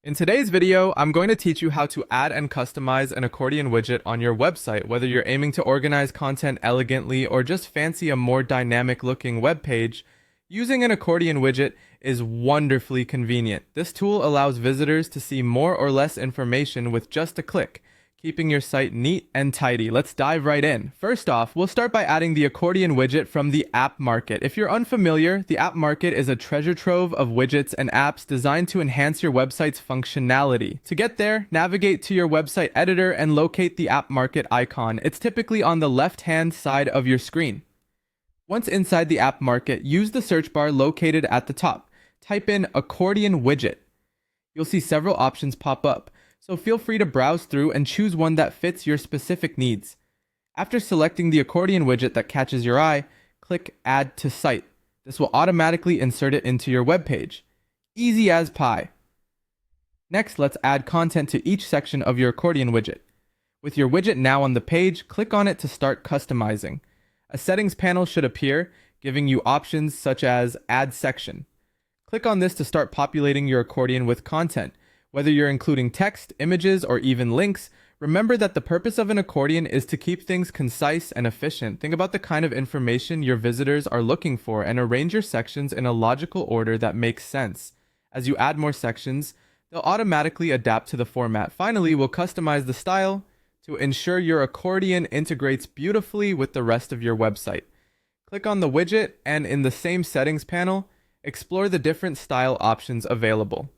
In today's video, I'm going to teach you how to add and customize an accordion widget on your website, whether you're aiming to organize content elegantly or just fancy a more dynamic looking web page. Using an accordion widget is wonderfully convenient. This tool allows visitors to see more or less information with just a click, keeping your site neat and tidy. Let's dive right in. First off, we'll start by adding the accordion widget from the App Market. If you're unfamiliar, the App Market is a treasure trove of widgets and apps designed to enhance your website's functionality. To get there, navigate to your website editor and locate the App Market icon. It's typically on the left-hand side of your screen. Once inside the App Market, use the search bar located at the top. Type in accordion widget. You'll see several options pop up, so feel free to browse through and choose one that fits your specific needs. After selecting the accordion widget that catches your eye, click Add to Site. This will automatically insert it into your web page. Easy as pie. Next, let's add content to each section of your accordion widget. With your widget now on the page, click on it to start customizing. A settings panel should appear, giving you options such as Add Section. Click on this to start populating your accordion with content. Whether you're including text, images, or even links, remember that the purpose of an accordion is to keep things concise and efficient. Think about the kind of information your visitors are looking for and arrange your sections in a logical order that makes sense. As you add more sections, they'll automatically adapt to the format. Finally, we'll customize the style to ensure your accordion integrates beautifully with the rest of your website. Click on the widget and in the same settings panel, explore the different style options available.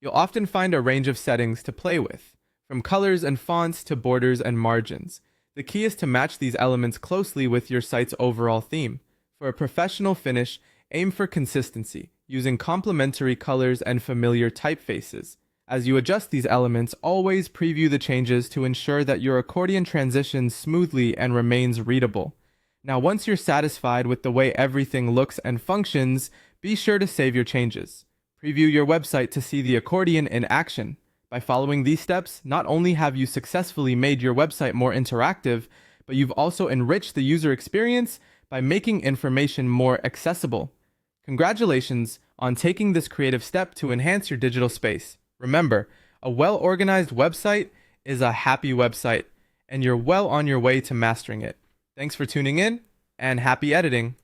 You'll often find a range of settings to play with, from colors and fonts to borders and margins. The key is to match these elements closely with your site's overall theme. For a professional finish, aim for consistency, using complementary colors and familiar typefaces. As you adjust these elements, always preview the changes to ensure that your accordion transitions smoothly and remains readable. Now, once you're satisfied with the way everything looks and functions, be sure to save your changes. Preview your website to see the accordion in action. By following these steps, not only have you successfully made your website more interactive, but you've also enriched the user experience by making information more accessible. Congratulations on taking this creative step to enhance your digital space. Remember, a well-organized website is a happy website, and you're well on your way to mastering it. Thanks for tuning in, and happy editing!